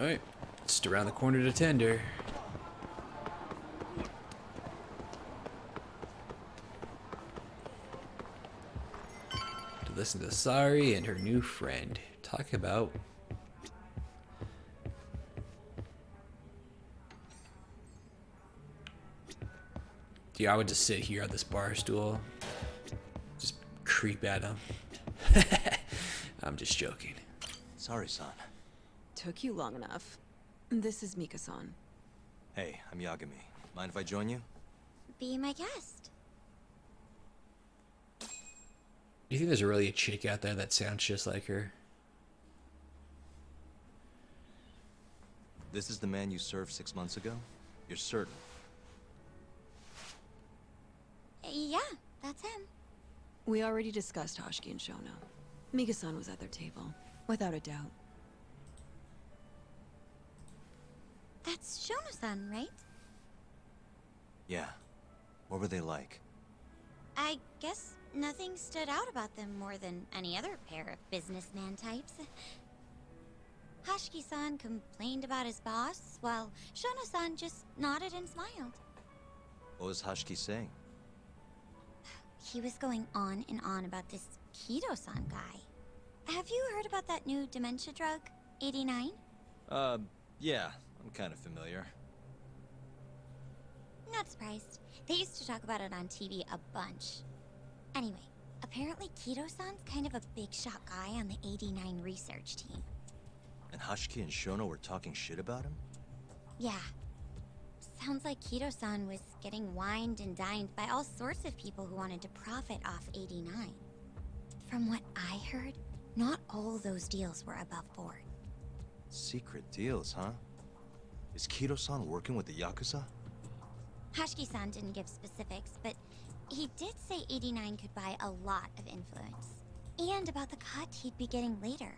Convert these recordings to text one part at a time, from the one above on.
Alright, just around the corner to tender. To listen to Sari and her new friend talk about... Dude, I would just sit here on this bar stool. Just creep at him. I'm just joking. Sorry-san. Took you long enough. This is Mika-san. Hey, I'm Yagami. Mind if I join you? Be my guest. Do you think there's really a chick out there that sounds just like her? This is the man you served 6 months ago? You're certain? Yeah, that's him. We already discussed Hoshiki and Shono. Mika-san was at their table, without a doubt. That's Shono-san, right? Yeah. What were they like? I guess nothing stood out about them more than any other pair of businessman types. Hoshiki-san complained about his boss, while Shono-san just nodded and smiled. What was Hashiki saying? He was going on and on about this Kido-san guy. Have you heard about that new dementia drug, 89? Yeah. I'm kind of familiar. Not surprised. They used to talk about it on TV a bunch. Anyway, apparently Kido-san's kind of a big shot guy on the 89 research team. And Hashiki and Shono were talking shit about him? Yeah. Sounds like Kido-san was getting wined and dined by all sorts of people who wanted to profit off 89. From what I heard, not all those deals were above board. Secret deals, huh? Is Kido-san working with the Yakuza? Hashiki-san didn't give specifics, but he did say 89 could buy a lot of influence. And about the cut he'd be getting later.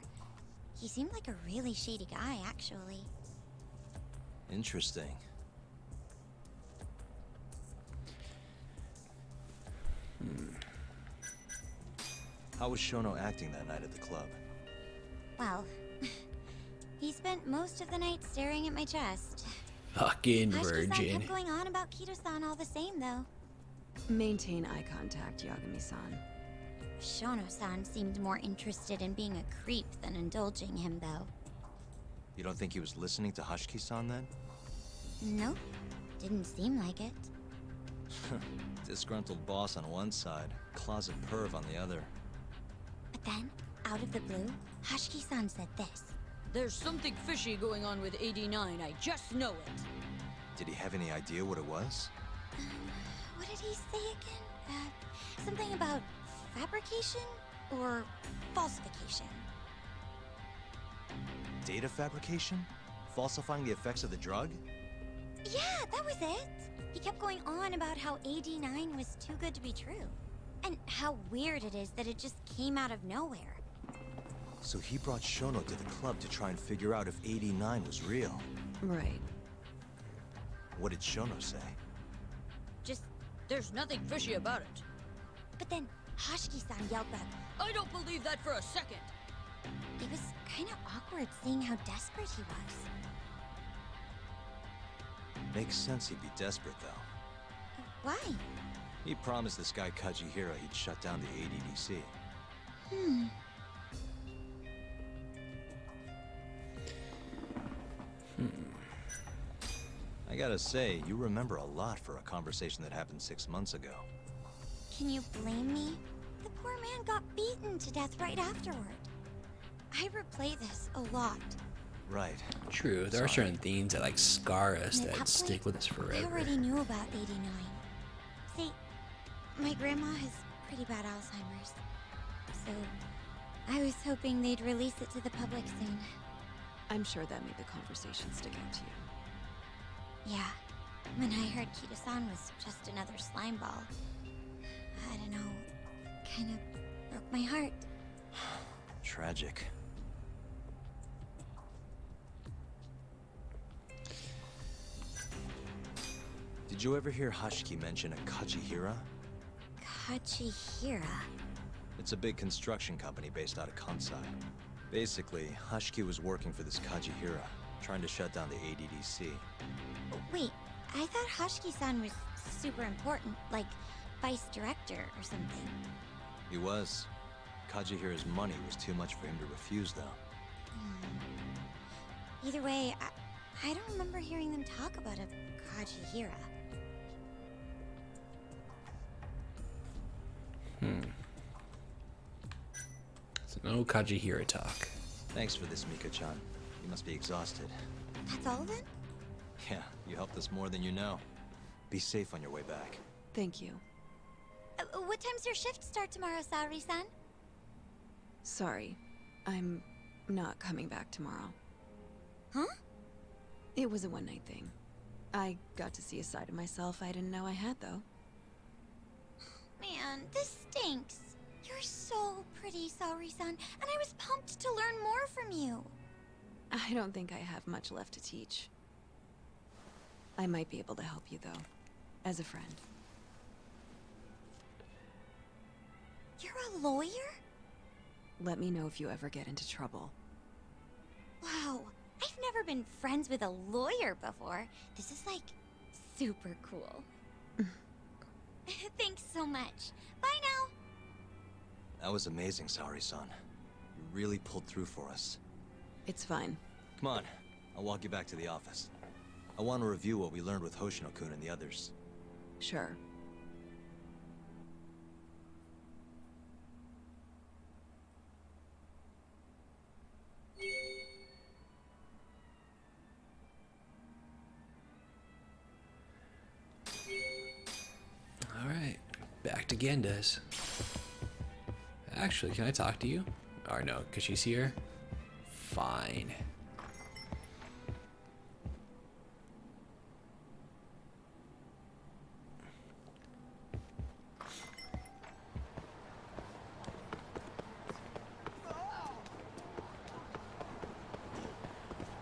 He seemed like a really shady guy, actually. Interesting. How was Shono acting that night at the club? Well, he spent most of the night staring at my chest. Fucking Hashiki-san virgin. kept going on about Kido-san all the same, though. Maintain eye contact, Yagami-san. Shono-san seemed more interested in being a creep than indulging him, though. You don't think he was listening to Hashiki-san then? Nope, didn't seem like it. Disgruntled boss on one side, closet perv on the other. But then, out of the blue, Hashiki-san said this. There's something fishy going on with 89, I just know it. Did he have any idea what it was? What did he say again? Something about fabrication or falsification. Data fabrication? Falsifying the effects of the drug? Yeah, that was it. He kept going on about how 89 was too good to be true. And how weird it is that it just came out of nowhere. So he brought Shono to the club to try and figure out if 89 was real. Right. What did Shono say? Just, there's nothing fishy about it. But then Hashiki-san yelled back, I don't believe that for a second. it was kind of awkward seeing how desperate he was. Makes sense he'd be desperate, though. Why? He promised this guy Kajihira he'd shut down the ADDC. I gotta say, you remember a lot for a conversation that happened 6 months ago. Can you blame me? The poor man got beaten to death right afterward. I replay this a lot. Right. True, there are Sorry. certain themes that like scar us And at that that stick point, with us I forever. already knew about 89. See, my grandma has pretty bad Alzheimer's. So, I was hoping they'd release it to the public soon. I'm sure that made the conversation stick out to you. Yeah, when I heard Kido-san was just another slime ball, I don't know, kind of broke my heart. Tragic. Did you ever hear Hashiki mention a Kajihira? Kajihira? It's a big construction company based out of Kansai. Basically, Hashiki was working for this Kajihira. trying to shut down the ADDC. Wait, I thought Hoshiki-san was super important, like vice director or something. He was. Kajihira's money was too much for him to refuse, though. Either way, I don't remember hearing them talk about a Kajihira. So no Kajihira talk. Thanks for this, Mika-chan. You must be exhausted. That's all then? Yeah, you helped us more than you know. Be safe on your way back. Thank you. What time's your shift start tomorrow, Saori-san? Sorry. I'm not coming back tomorrow. Huh? It was a one-night thing. I got to see a side of myself I didn't know I had, though. Man, this stinks. You're so pretty, Saori-san, and I was pumped to learn more from you. I don't think I have much left to teach. I might be able to help you, though. As a friend. You're a lawyer? Let me know if you ever get into trouble. Wow, I've never been friends with a lawyer before. This is like super cool. Thanks so much. Bye now. That was amazing, Saori-san. You really pulled through for us. It's fine. Come on, I'll walk you back to the office. I want to review what we learned with Hoshino-kun and the others. Sure. All right, back to Genda's. Actually, can I talk to you? Or no, because she's here? Fine.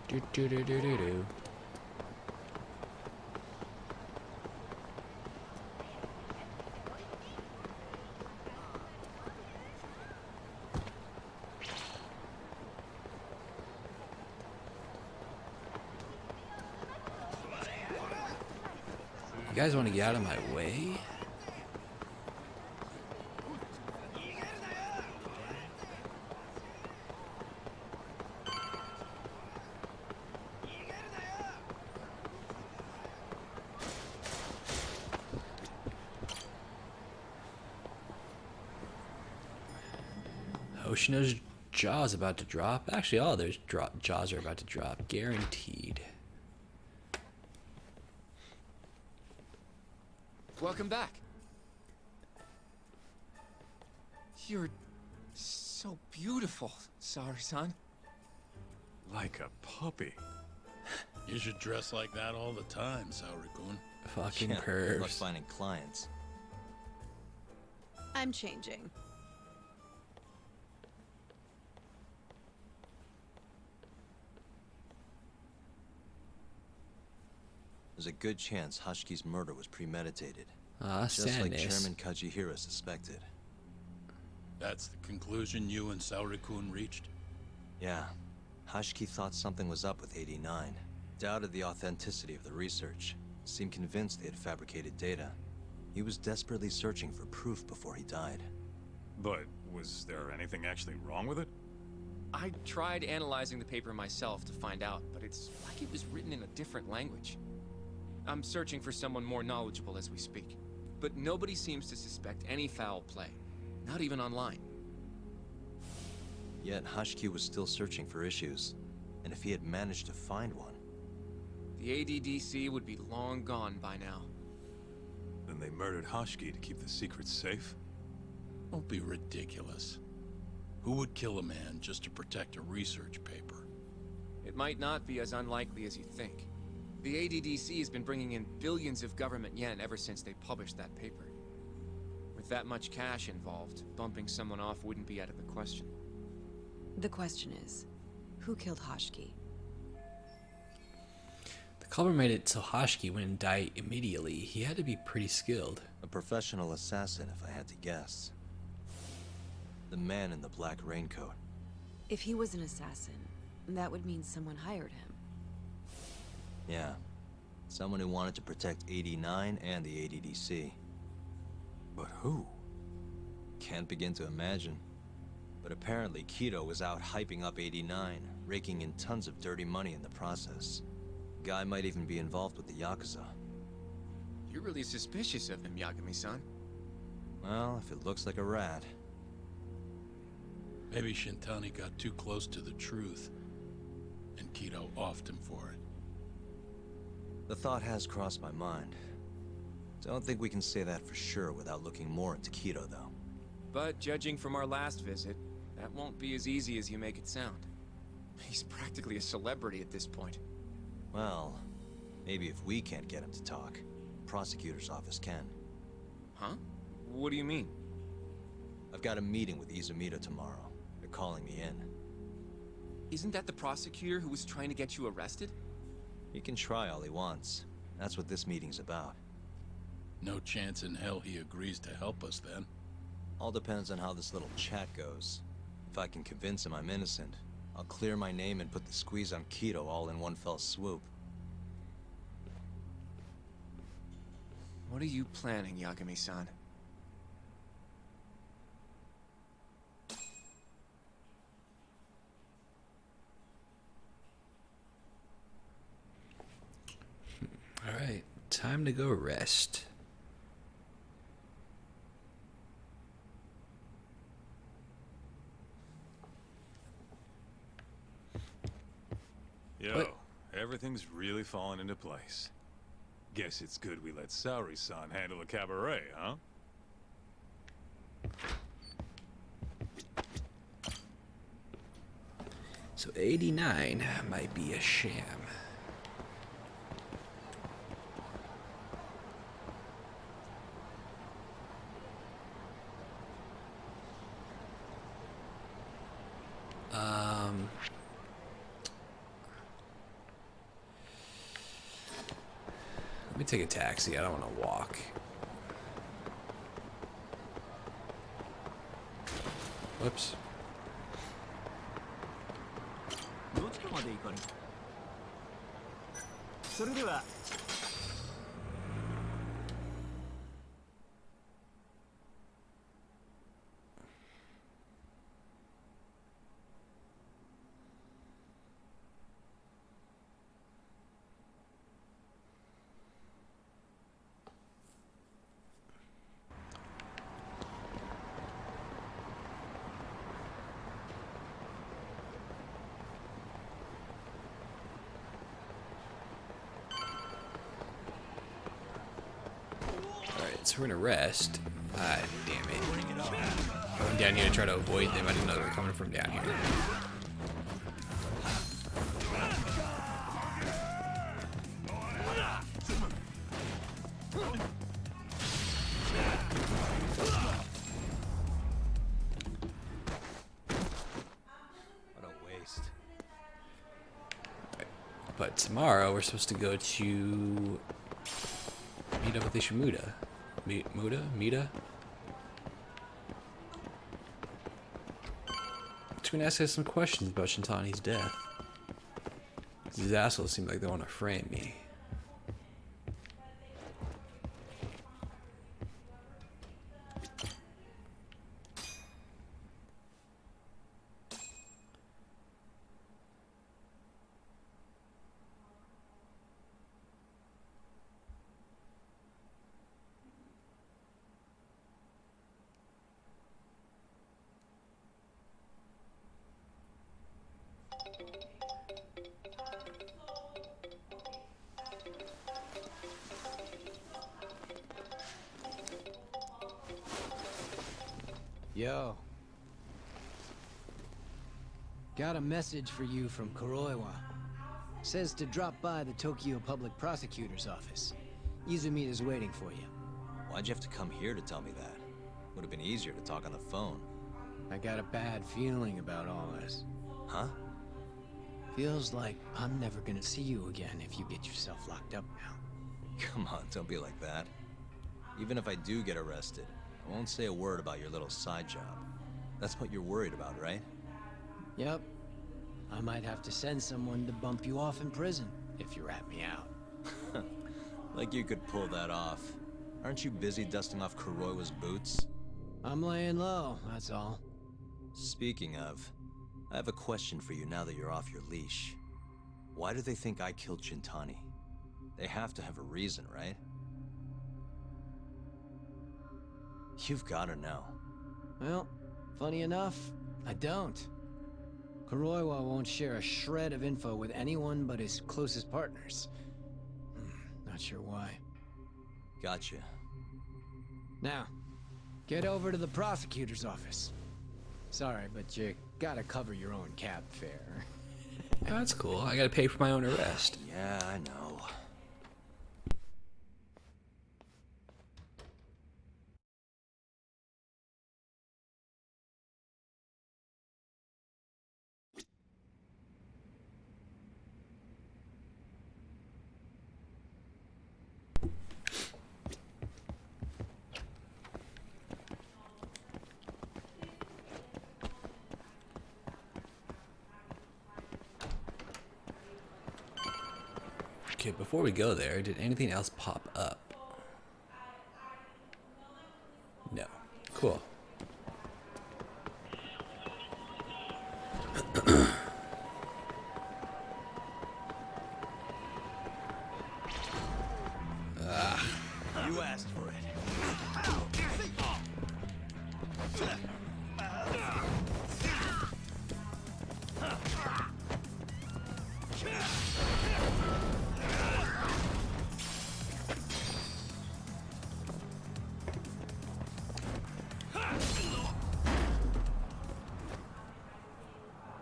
Do do do do do do. You guys want to get out of my way? Hoshino's jaw's about to drop. Actually, all their jaws are about to drop. Guaranteed. Welcome back. You're so beautiful, Saori-san. Like a puppy. You should dress like that all the time, Saori-kun. Fucking Yeah, good luck pervs. finding clients. I'm changing. There's a good chance Hashki's murder was premeditated. Ah, Just like sadness. Chairman Kajihira suspected. That's the conclusion you and Saori-kun reached? Yeah. Hashki thought something was up with 89. Doubted the authenticity of the research. Seemed convinced they had fabricated data. He was desperately searching for proof before he died. But was there anything actually wrong with it? I tried analyzing the paper myself to find out, but it's like it was written in a different language. I'm searching for someone more knowledgeable as we speak, but nobody seems to suspect any foul play, not even online. Yet Hashki was still searching for issues. And if he had managed to find one... The ADDC would be long gone by now. Then they murdered Hashki to keep the secrets safe? Don't be ridiculous. Who would kill a man just to protect a research paper? It might not be as unlikely as you think. The ADDC has been bringing in billions of government yen ever since they published that paper. With that much cash involved, bumping someone off wouldn't be out of the question. The question is, who killed Hashki? The culprit made it so Hashki wouldn't die immediately. He had to be pretty skilled. A professional assassin, if I had to guess. The man in the black raincoat. If he was an assassin, that would mean someone hired him. Yeah. Someone who wanted to protect 89 and the ADDC. But who? Can't begin to imagine. But apparently Kido was out hyping up 89, raking in tons of dirty money in the process. Guy might even be involved with the Yakuza. You're really suspicious of him, Yagami-san. Well, if it looks like a rat. Maybe Shintani got too close to the truth, and Kido offed him for it. The thought has crossed my mind. Don't think we can say that for sure without looking more into Kido, though. But judging from our last visit, that won't be as easy as you make it sound. He's practically a celebrity at this point. Well, maybe if we can't get him to talk, prosecutor's office can. Huh? What do you mean? I've got a meeting with Izumita tomorrow. They're calling me in. Isn't that the prosecutor who was trying to get you arrested? He can try all he wants. That's what this meeting's about. No chance in hell he agrees to help us then. All depends on how this little chat goes. If I can convince him I'm innocent, I'll clear my name and put the squeeze on Kido all in one fell swoop. What are you planning, Yagami-san? All right, time to go rest. Yo, What? everything's really falling into place. Guess it's good we let Saori-san handle the cabaret, huh? So 89 might be a sham. Let me take a taxi. I don't want to walk. Whoops. So we're gonna rest. Ah, damn it. I went down here to try to avoid them. I didn't know they were coming from down here. What a waste. But tomorrow we're supposed to go to meet up with Ishimuda. Mita? Just gonna ask us some questions about Shintani's death. These assholes seem like they want to frame me. Yo. Got a message for you from Kuroiwa. Says to drop by the Tokyo Public Prosecutor's office. Izumita's waiting for you. Why'd you have to come here to tell me that? Would have been easier to talk on the phone. I got a bad feeling about all this. Huh? Feels like I'm never gonna see you again if you get yourself locked up now. Come on, don't be like that. Even if I do get arrested, I won't say a word about your little side job. That's what you're worried about, right? Yep. I might have to send someone to bump you off in prison, if you rat me out. Like you could pull that off. Aren't you busy dusting off Kuroiwa's boots? I'm laying low, that's all. Speaking of, I have a question for you now that you're off your leash. Why do they think I killed Shintani? They have to have a reason, right? You've gotta know. Well, funny enough, I don't. Kuroiwa won't share a shred of info with anyone but his closest partners. Not sure why. Gotcha. Now, get over to the prosecutor's office. Sorry, but you gotta cover your own cab fare. Yeah, that's cool. I gotta pay for my own arrest. Yeah, I know. Okay, before we go there, did anything else pop up? No. Cool. You asked for it.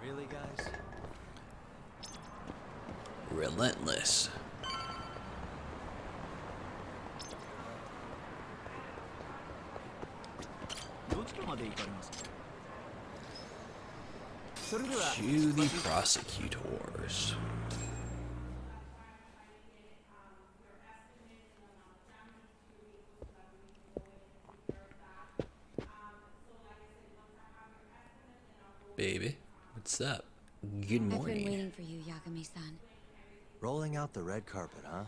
Really, guys? Relentless. To the prosecutors. Baby, what's up? Good I've been morning. waiting for you, Yagami-san. Rolling out the red carpet, huh?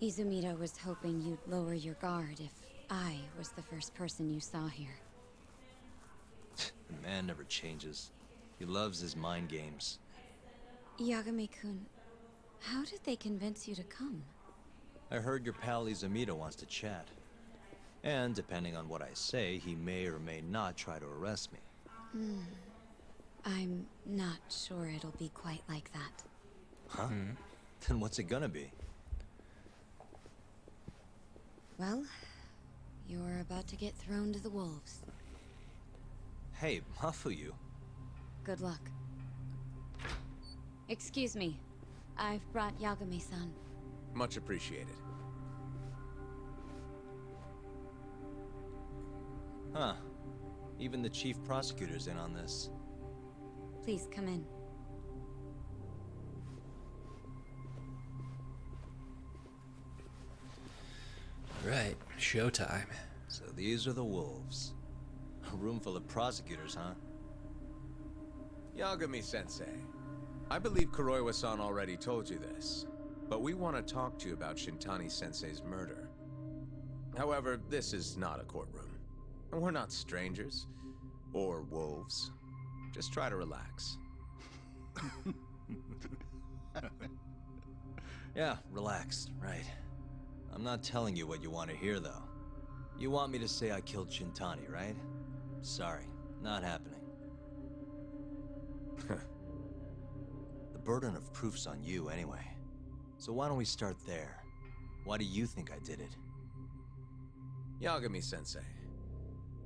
Izumida was hoping you'd lower your guard if I was the first person you saw here. The man never changes. He loves his mind games. Yagami-kun, how did they convince you to come? I heard your pal Izumida wants to chat. And depending on what I say, he may or may not try to arrest me. I'm not sure it'll be quite like that. Huh? Then what's it gonna be? Well, you're about to get thrown to the wolves. Hey, Mafuyu. Good luck. Excuse me. I've brought Yagami-san. Much appreciated. Huh. Even the chief prosecutor's in on this. Please come in. Right, showtime. So these are the wolves. A room full of prosecutors, huh? Yagami-sensei, I believe Kuroiwa-san already told you this, but we want to talk to you about Shintani-sensei's murder. However, this is not a courtroom. And we're not strangers. Or wolves. Just try to relax. Yeah, relaxed, right. I'm not telling you what you want to hear, though. You want me to say I killed Shintani, right? Sorry, not happening. The burden of proof's on you, anyway. So why don't we start there? Why do you think I did it? Yagami-sensei,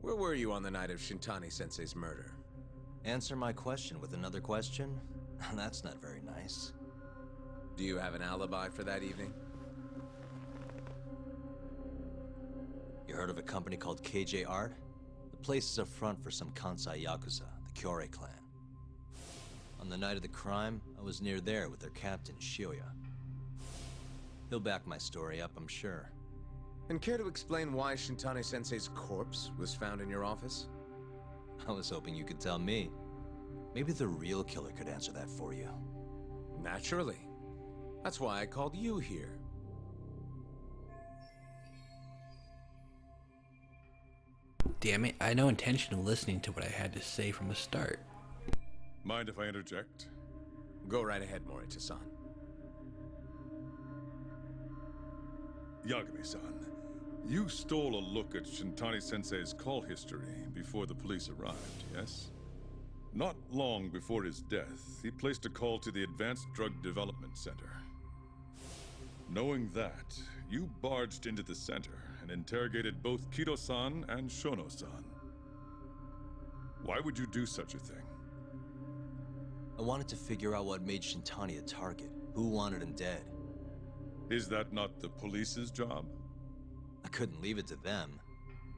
where were you on the night of Shintani-sensei's murder? Answer my question with another question? That's not very nice. Do you have an alibi for that evening? You heard of a company called KJ Art? The place is a front for some Kansai Yakuza, the Kyorei clan. On the night of the crime, I was near there with their captain, Shioya. He'll back my story up, I'm sure. And care to explain why Shintani-sensei's corpse was found in your office? I was hoping you could tell me. Maybe the real killer could answer that for you. Naturally. That's why I called you here. Damn it, I had no intention of listening to what I had to say from the start. Mind if I interject? Go right ahead, Morita-san. Yagami-san, you stole a look at Shintani-sensei's call history before the police arrived, yes? Not long before his death, he placed a call to the Advanced Drug Development Center. Knowing that, you barged into the center and interrogated both Kido-san and Shono-san. Why would you do such a thing? I wanted to figure out what made Shintani a target. Who wanted him dead? Is that not the police's job? I couldn't leave it to them.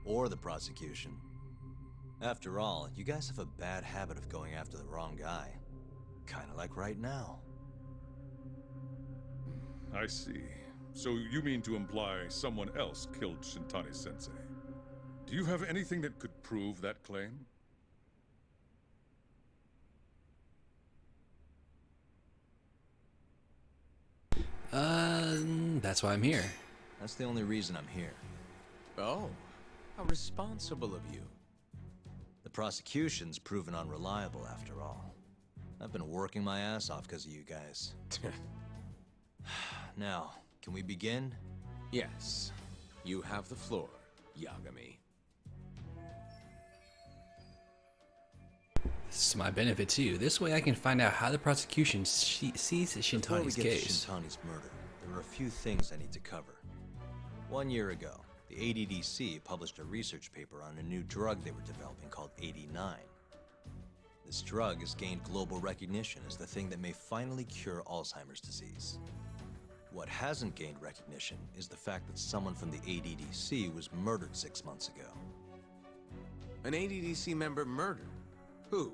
Or the prosecution. After all, you guys have a bad habit of going after the wrong guy. Kinda like right now. I see. So you mean to imply someone else killed Shintani-sensei? Do you have anything that could prove that claim? That's why I'm here. That's the only reason I'm here. Oh, how responsible of you. The prosecution's proven unreliable after all. I've been working my ass off because of you guys. Now, can we begin? Yes, you have the floor, Yagami. This is my benefit too. This way I can find out how the prosecution sees Before we Shintani's get case. to Shintani's murder, there are a few things I need to cover. 1 year ago, the ADDC published a research paper on a new drug they were developing called 89. This drug has gained global recognition as the thing that may finally cure Alzheimer's disease. What hasn't gained recognition is the fact that someone from the ADDC was murdered 6 months ago. An ADDC member murdered? Who?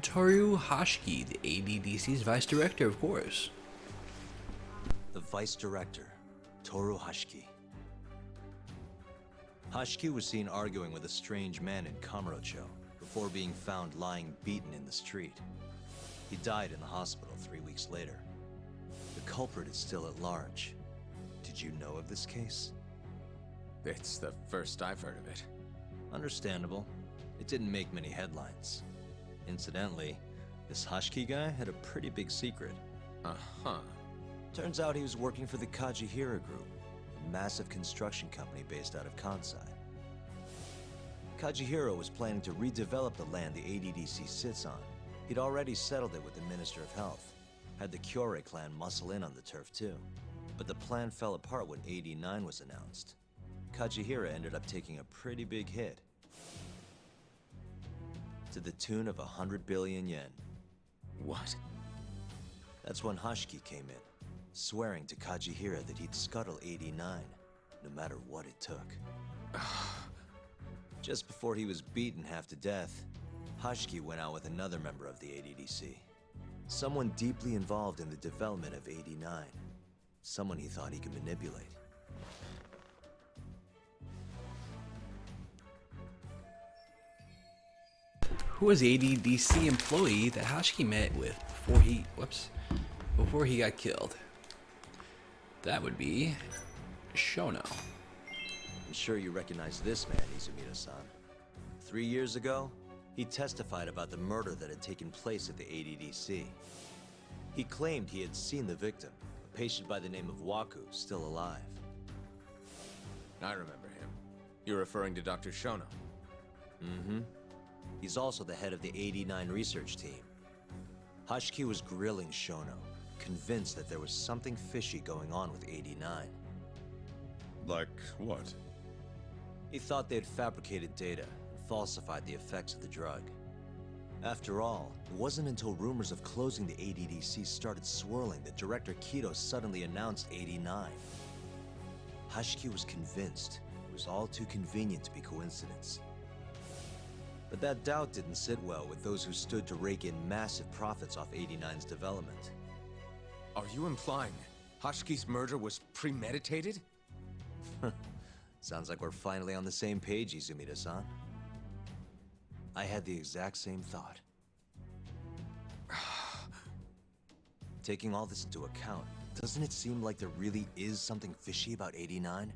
Toru Hashiki, the ADDC's vice director, of course. The vice director, Toru Hashiki. Hashiki was seen arguing with a strange man in Kamurocho before being found lying beaten in the street. He died in the hospital 3 weeks later. The culprit is still at large. Did you know of this case? It's the first I've heard of it. Understandable. It didn't make many headlines. Incidentally, this Hashiki guy had a pretty big secret. Uh-huh. Turns out he was working for the Kajihira Group, a massive construction company based out of Kansai. Kajihira was planning to redevelop the land the ADDC sits on. He'd already settled it with the Minister of Health. Had the Kyorei clan muscle in on the turf too. But the plan fell apart when 89 was announced. Kajihira ended up taking a pretty big hit. To the tune of 100 billion yen. What? That's when Hashiki came in, swearing to Kajihira that he'd scuttle 89, no matter what it took. Just before he was beaten half to death, Hashiki went out with another member of the ADDC. Someone deeply involved in the development of 89. Someone he thought he could manipulate. Who was the ADDC employee that Hashiki met with before he got killed? That would be Shono. I'm sure you recognize this man, Izumida-san. 3 years ago, he testified about the murder that had taken place at the ADDC. He claimed he had seen the victim, a patient by the name of Waku, still alive. I remember him. You're referring to Dr. Shono. Mm-hmm. He's also the head of the 89 research team. Hashiki was grilling Shono, convinced that there was something fishy going on with 89. Like what? He thought they had fabricated data and falsified the effects of the drug. After all, it wasn't until rumors of closing the ADDC started swirling that Director Kido suddenly announced 89. Hashiki was convinced it was all too convenient to be coincidence. But that doubt didn't sit well with those who stood to rake in massive profits off 89's development. Are you implying Hashiki's murder was premeditated? Sounds like we're finally on the same page, Izumida-san. I had the exact same thought. Taking all this into account, doesn't it seem like there really is something fishy about 89?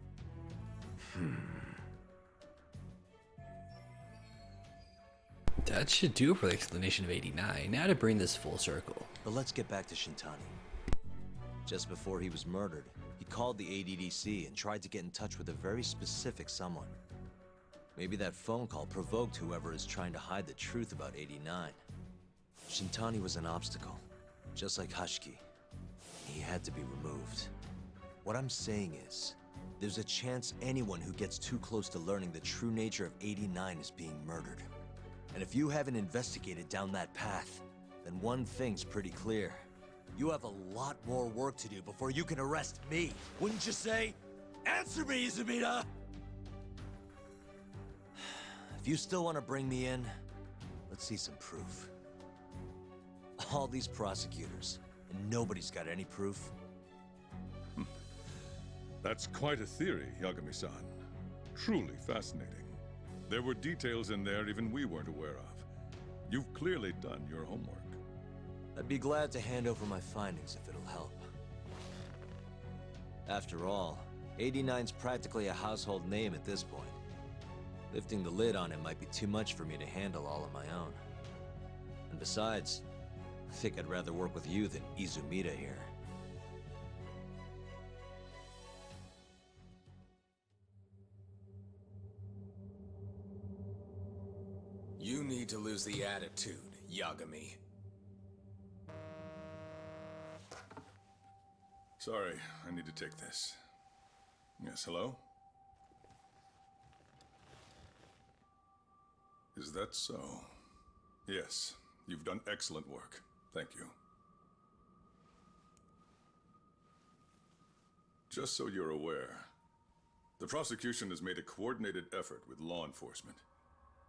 That should do it for the explanation of 89. Now to bring this full circle. But let's get back to Shintani. Just before he was murdered, he called the ADDC and tried to get in touch with a very specific someone. Maybe that phone call provoked whoever is trying to hide the truth about 89. Shintani was an obstacle, just like Hashiki. He had to be removed. What I'm saying is, there's a chance anyone who gets too close to learning the true nature of 89 is being murdered. And if you haven't investigated down that path, then one thing's pretty clear. You have a lot more work to do before you can arrest me. Wouldn't you say? Answer me, Izumida! If you still want to bring me in, let's see some proof. All these prosecutors, and nobody's got any proof. That's quite a theory, Yagami-san. Truly fascinating. There were details in there even we weren't aware of. You've clearly done your homework. I'd be glad to hand over my findings if it'll help. After all, 89's practically a household name at this point. Lifting the lid on him might be too much for me to handle all on my own. And besides, I think I'd rather work with you than Izumida here. You need to lose the attitude, Yagami. Sorry, I need to take this. Yes, hello? Is that so? Yes, you've done excellent work. Thank you. Just so you're aware, the prosecution has made a coordinated effort with law enforcement.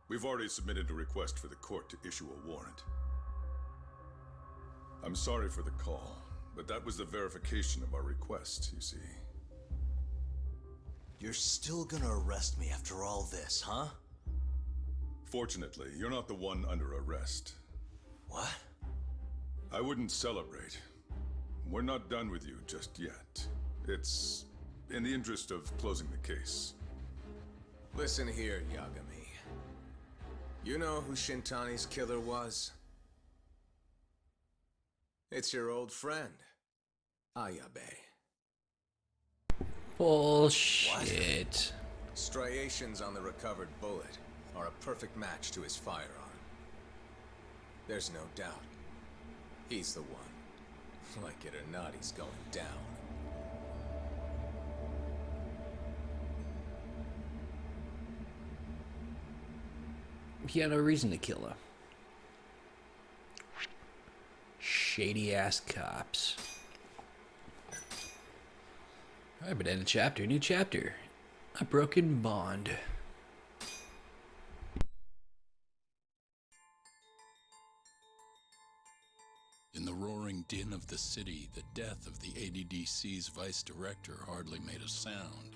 We've already submitted a request for the court to issue a warrant. I'm sorry for the call, but that was the verification of our request, you see. You're still gonna arrest me after all this, huh? Fortunately, you're not the one under arrest. What? I wouldn't celebrate. We're not done with you just yet. It's in the interest of closing the case. Listen here, Yagami. You know who Shintani's killer was? It's your old friend, Ayabe. Bullshit. Striations on the recovered bullet are a perfect match to his firearm. There's no doubt. He's the one. Like it or not, he's going down. He had no reason to kill her. Shady ass cops. Alright, but end of chapter. New chapter. A broken bond. In the roaring din of the city, the death of the ADDC's vice director hardly made a sound.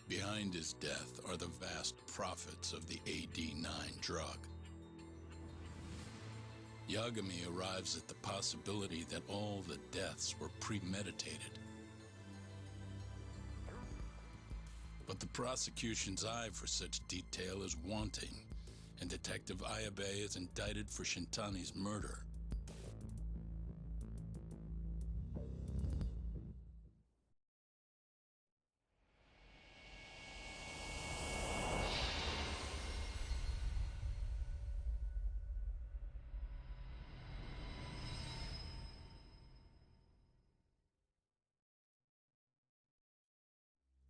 Behind his death are the vast profits of the AD9 drug. Yagami arrives at the possibility that all the deaths were premeditated. But the prosecution's eye for such detail is wanting, and Detective Ayabe is indicted for Shintani's murder.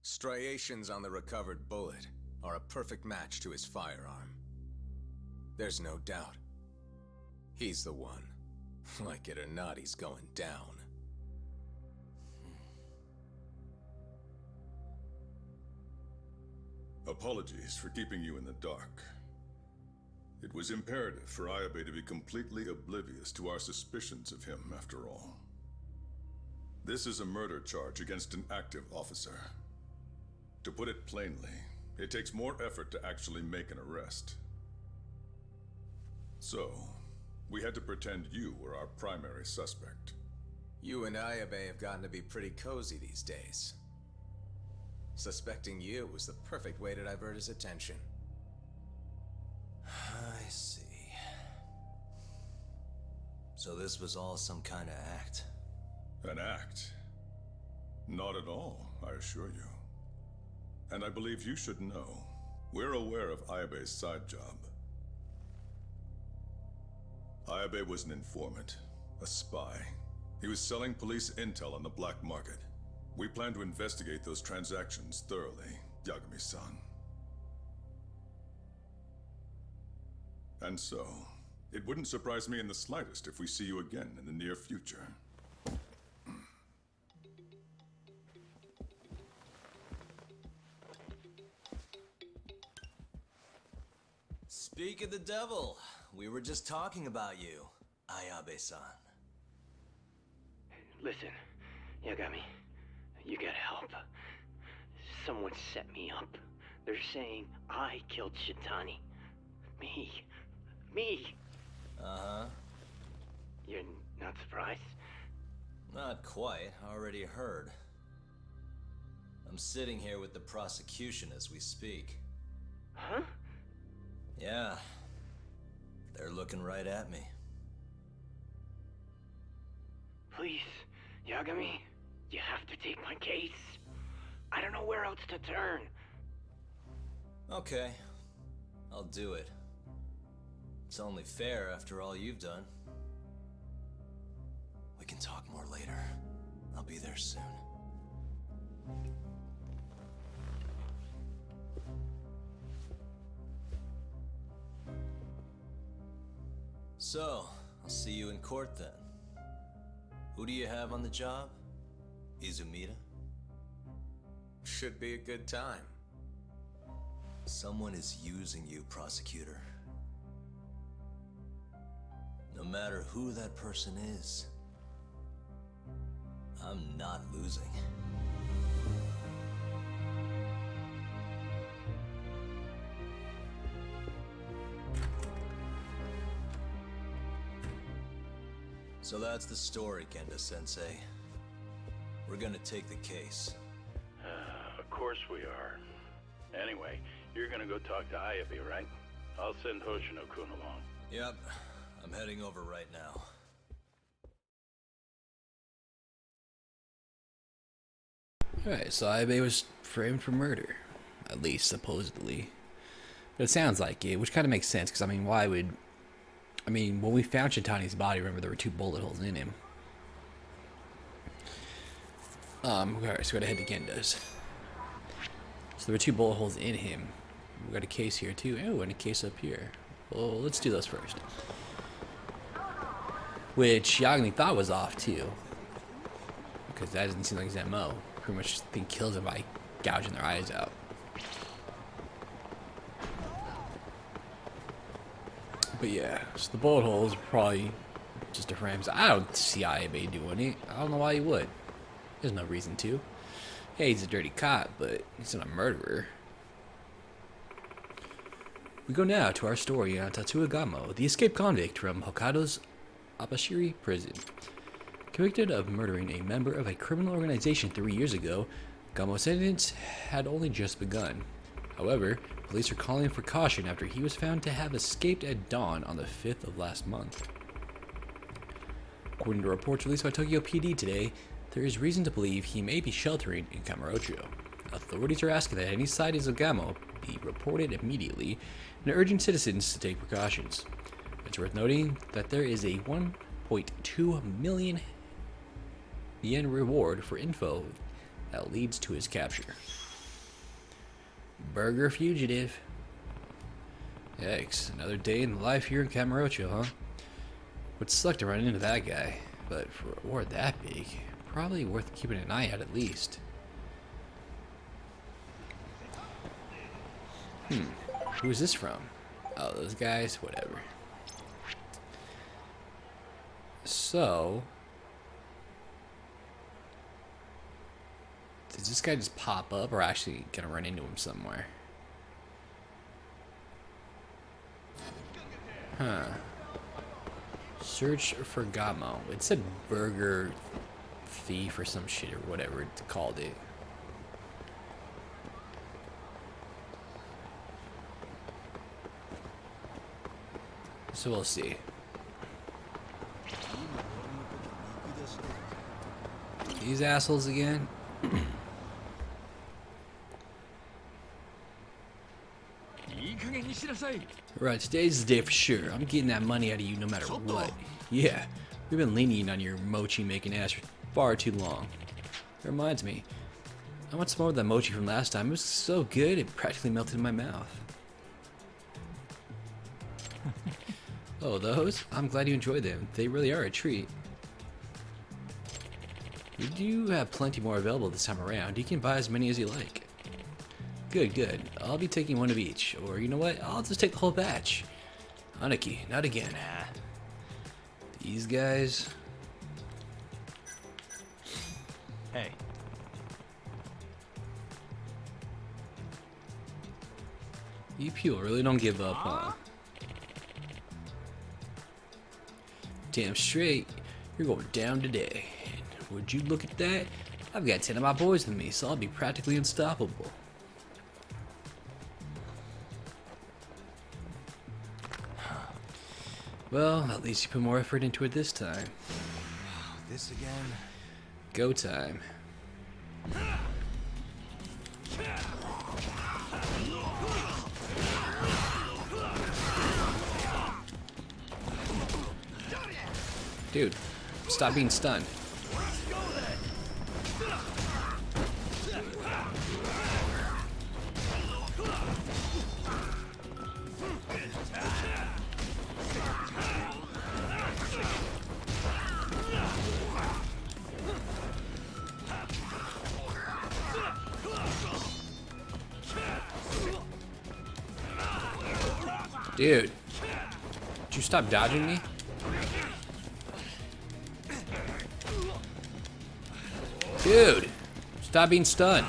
Striations on the recovered bullet are a perfect match to his firearm. There's no doubt. He's the one. Like it or not, he's going down. Apologies for keeping you in the dark. It was imperative for Ayabe to be completely oblivious to our suspicions of him, after all. This is a murder charge against an active officer. To put it plainly, it takes more effort to actually make an arrest. So, we had to pretend you were our primary suspect. You and Ayabe have gotten to be pretty cozy these days. Suspecting you was the perfect way to divert his attention. I see. So this was all some kind of act? An act? Not at all, I assure you. And I believe you should know. We're aware of Ayabe's side job. Ayabe was an informant, a spy. He was selling police intel on the black market. We plan to investigate those transactions thoroughly, Yagami-san. And so, it wouldn't surprise me in the slightest if we see you again in the near future. Speak of the devil, we were just talking about you, Ayabe-san. Listen, Yagami, you gotta help. Someone set me up. They're saying I killed Shintani. Me. Uh-huh. You're not surprised? Not quite, already heard. I'm sitting here with the prosecution as we speak. Huh? Yeah. They're looking right at me. Please, Yagami, you have to take my case. I don't know where else to turn. Okay. I'll do it. It's only fair after all you've done. We can talk more later. I'll be there soon. So, I'll see you in court then. Who do you have on the job? Izumida? Should be a good time. Someone is using you, prosecutor. No matter who that person is, I'm not losing. So that's the story, Kenda-sensei. We're gonna take the case. Of course we are. Anyway, you're gonna go talk to Ayabe, right? I'll send Hoshino-kun along. Yep, I'm heading over right now. Alright, so Ayabe was framed for murder. At least, supposedly. But it sounds like it, which kind of makes sense, because, I mean, why would... I mean, when we found Shintani's body, remember, there were 2 bullet holes in him. Alright, so we gotta head to Genda's. So there were 2 bullet holes in him. We got a case here, too. Oh, and a case up here. Well, let's do those first. Which Yagami thought was off, too. Because that doesn't seem like his MO. Pretty much think kills them by gouging their eyes out. But yeah, so the bullet holes are probably just a frame. I don't see Ayabe doing it. I don't know why he would. There's no reason to. Hey, he's a dirty cop, but he's not a murderer. We go now to our story on Tatsuya Gamo, the escaped convict from Hokkaido's Abashiri prison. Convicted of murdering a member of a criminal organization 3 years ago, Gamo's sentence had only just begun. However, police are calling for caution after he was found to have escaped at dawn on the 5th of last month. According to reports released by Tokyo PD today, there is reason to believe he may be sheltering in Kamurocho. Authorities are asking that any sightings of Gamo be reported immediately and urging citizens to take precautions. It's worth noting that there is a 1.2 million yen reward for info that leads to his capture. Burger fugitive. Yikes, another day in the life here in Kamurocho, huh? Would suck to run into that guy, but for a reward that big, probably worth keeping an eye out at least. Who's this from? Oh, those guys? Whatever. So... does this guy just pop up, or actually gonna run into him somewhere? Huh. Search for Gamo. It said burger thief or some shit or whatever it called it. So we'll see. These assholes again. Right, today's the day for sure. I'm getting that money out of you no matter what. Yeah, we've been lenient on your mochi making ass for far too long. It reminds me, I want some more of that mochi from last time. It was so good it practically melted in my mouth. Oh, those? I'm glad you enjoyed them. They really are a treat. We do have plenty more available this time around. You can buy as many as you like. Good, good. I'll be taking one of each. Or you know what? I'll just take the whole batch. Aniki, not again. These guys. Hey. You people really don't give up, huh? Damn straight, you're going down today. And would you look at that? I've got 10 of my boys with me, so I'll be practically unstoppable. Well, at least you put more effort into it this time. This again? Go time. Dude, stop being stunned. Dude, did you stop dodging me? Dude, stop being stunned.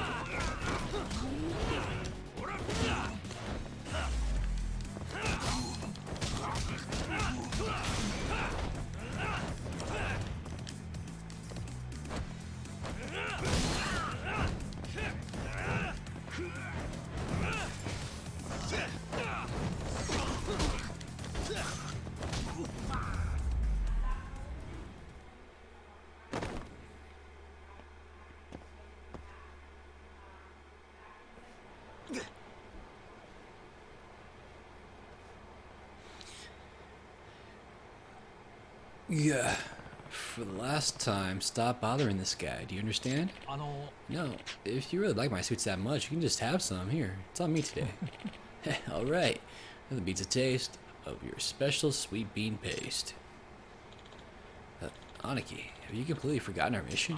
Yeah, for the last time, stop bothering this guy. Do you understand? No, if you really like my sweets that much, you can just have some. Here, it's on me today. Alright, nothing beats a taste of your special sweet bean paste. Aniki, have you completely forgotten our mission?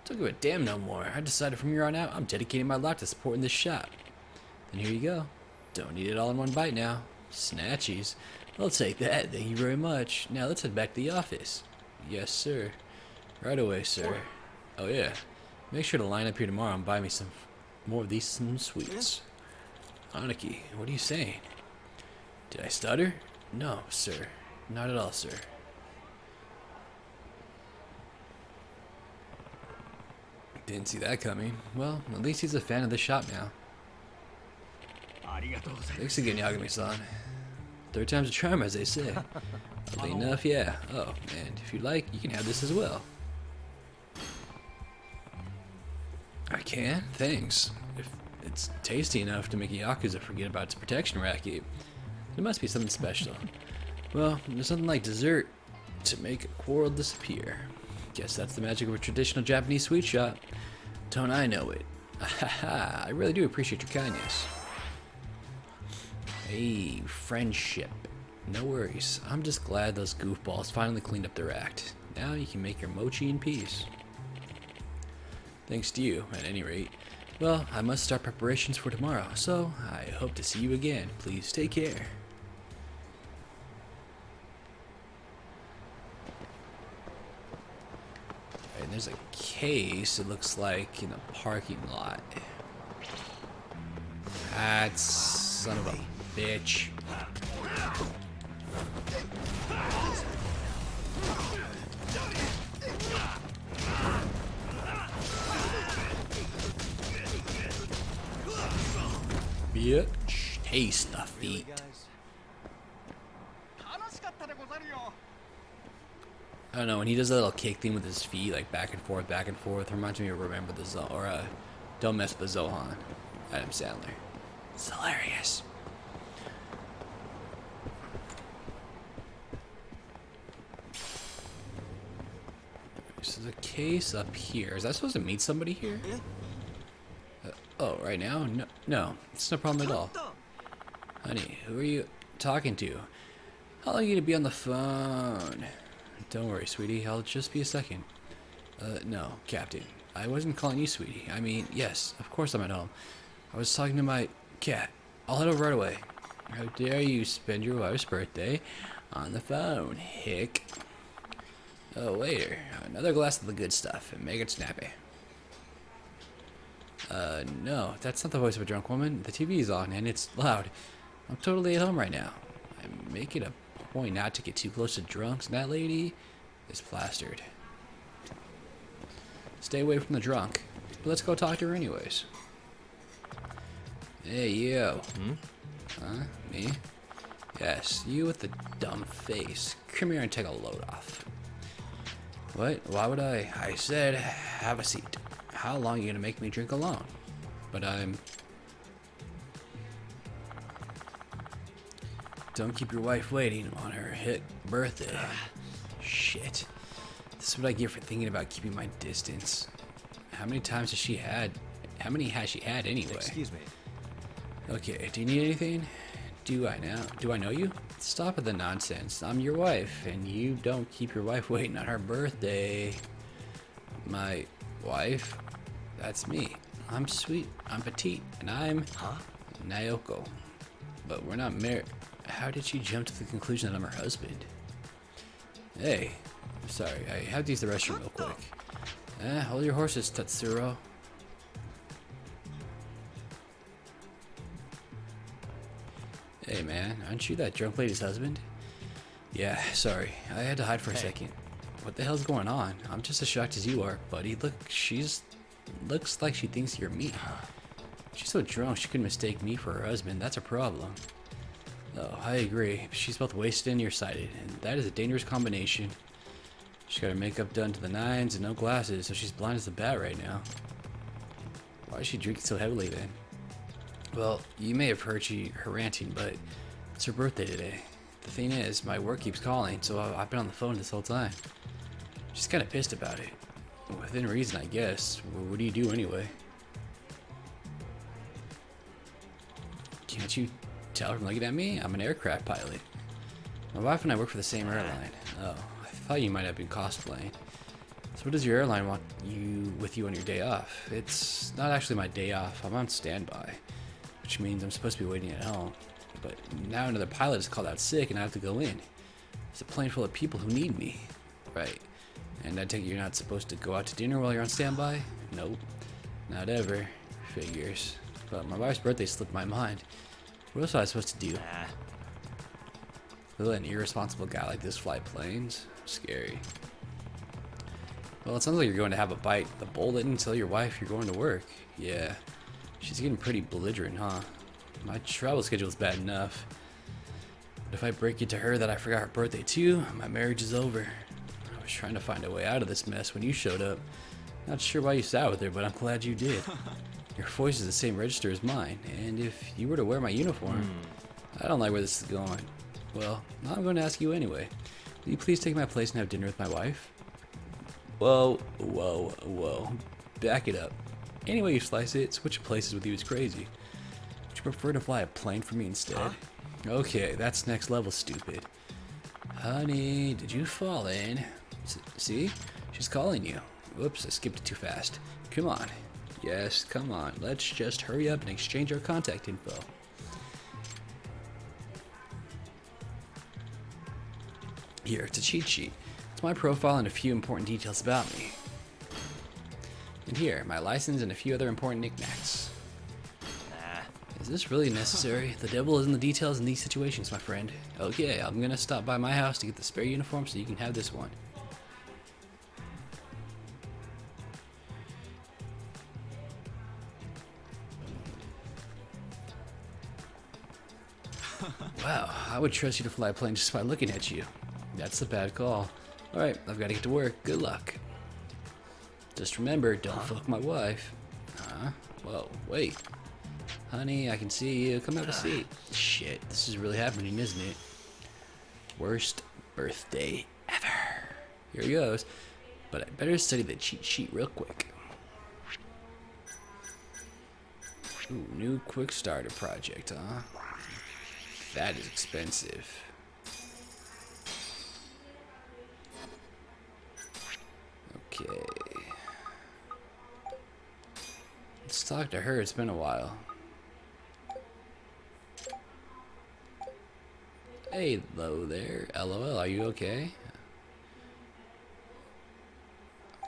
Don't give a damn no more. I decided from here on out, I'm dedicating my life to supporting this shop. Then here you go. Don't need it all in one bite now. Snatchies. I'll take that, thank you very much. Now let's head back to the office. Yes, sir. Right away, sir. Oh yeah, make sure to line up here tomorrow and buy me some more of these sweets. Aniki, what are you saying? Did I stutter? No, sir. Not at all, sir. Didn't see that coming. Well, at least he's a fan of the shop now. Thanks again, Yagami-san. Third time's a charm, as they say. Oddly enough, yeah. Oh, and if you'd like, you can have this as well. I can? Thanks. If it's tasty enough to make a Yakuza forget about its protection racket, it must be something special. Well, there's something like dessert to make a quarrel disappear. Guess that's the magic of a traditional Japanese sweet shop. Don't I know it? I really do appreciate your kindness. Hey, friendship. No worries. I'm just glad those goofballs finally cleaned up their act. Now you can make your mochi in peace. Thanks to you, at any rate. Well, I must start preparations for tomorrow, so I hope to see you again. Please take care. And there's a case, it looks like, in the parking lot. That's son of a bitch. Bitch, taste the feet. I don't know, when he does that little kick thing with his feet, like back and forth, reminds me of Remember the Zohan, or Don't Mess with the Zohan, Adam Sandler. It's hilarious. So there's a case up here. Is that supposed to meet somebody here? Oh, right now? No, it's no problem at all. Honey, who are you talking to? How long are you gonna be on the phone? Don't worry, sweetie. I'll just be a second. No, Captain. I wasn't calling you sweetie. I mean, yes, of course I'm at home. I was talking to my cat. I'll head over right away. How dare you spend your wife's birthday on the phone, hick. Oh, waiter. Another glass of the good stuff, and make it snappy. No, that's not the voice of a drunk woman. The TV is on, and it's loud. I'm totally at home right now. I make it a point not to get too close to drunks, and that lady is plastered. Stay away from the drunk. But let's go talk to her anyways. Hey, you. Huh? Me? Yes, you with the dumb face. Come here and take a load off. What? Why would I? I said, have a seat. How long are you gonna make me drink alone? But I'm... Don't keep your wife waiting on her hit birthday. Shit. This is what I get for thinking about keeping my distance. How many times has she had? How many has she had anyway? Excuse me. Okay, do you need anything? Do I know you? Stop with the nonsense. I'm your wife, and you don't keep your wife waiting on her birthday. My wife? That's me. I'm sweet. I'm petite, and I'm Naoko. But we're not married. How did she jump to the conclusion that I'm her husband? Hey, I'm sorry. I have to use the restroom real quick. Hold your horses, Tatsuro. Hey man, aren't you that drunk lady's husband? Yeah, sorry. I had to hide for a second. What the hell's going on? I'm just as shocked as you are, buddy. Look, looks like she thinks you're me. She's so drunk she could mistake me for her husband. That's a problem. Oh, I agree. She's both wasted and nearsighted, and that is a dangerous combination. She's got her makeup done to the nines and no glasses, so she's blind as a bat right now. Why is she drinking so heavily then? Well, you may have heard her ranting, but it's her birthday today. The thing is, my work keeps calling, so I've been on the phone this whole time. She's kind of pissed about it. Within reason, I guess. What do you do anyway? Can't you tell from looking at me? I'm an aircraft pilot. My wife and I work for the same airline. Oh, I thought you might have been cosplaying. So what does your airline want with you on your day off? It's not actually my day off. I'm on standby, which means I'm supposed to be waiting at home. But now another pilot is called out sick and I have to go in. It's a plane full of people who need me. Right. And I take it you're not supposed to go out to dinner while you're on standby? Nope. Not ever. Figures. But my wife's birthday slipped my mind. What else was I supposed to do? Will an irresponsible guy like this fly planes? Scary. Well, it sounds like you're going to have a bite. The bull didn't tell your wife you're going to work. Yeah. She's getting pretty belligerent, huh? My travel schedule is bad enough. But if I break it to her that I forgot her birthday too, my marriage is over. I was trying to find a way out of this mess when you showed up. Not sure why you sat with her, but I'm glad you did. Your voice is the same register as mine, and if you were to wear my uniform, I don't like where this is going. Well, I'm going to ask you anyway. Will you please take my place and have dinner with my wife? Whoa, whoa, whoa. Back it up. Any way you slice it, switch places with you is crazy. Would you prefer to fly a plane for me instead? Okay, that's next level stupid. Honey, did you fall in? See? She's calling you. Whoops, I skipped it too fast. Come on. Yes, come on. Let's just hurry up and exchange our contact info. Here, it's a cheat sheet. It's my profile and a few important details about me. And here, my license and a few other important knickknacks. Is this really necessary? The devil is in the details in these situations, my friend. Okay, I'm gonna stop by my house to get the spare uniform so you can have this one. Wow, I would trust you to fly a plane just by looking at you. That's a bad call. Alright, I've got to get to work. Good luck. Just remember, don't fuck my wife. Huh? Whoa, wait. Honey, I can see you. Come have a seat. Shit, this is really happening, isn't it? Worst birthday ever. Here he goes. But I better study the cheat sheet real quick. Ooh, new quick starter project, huh? That is expensive. Okay. Let's talk to her. It's been a while. Hey, hello there. LOL, are you okay?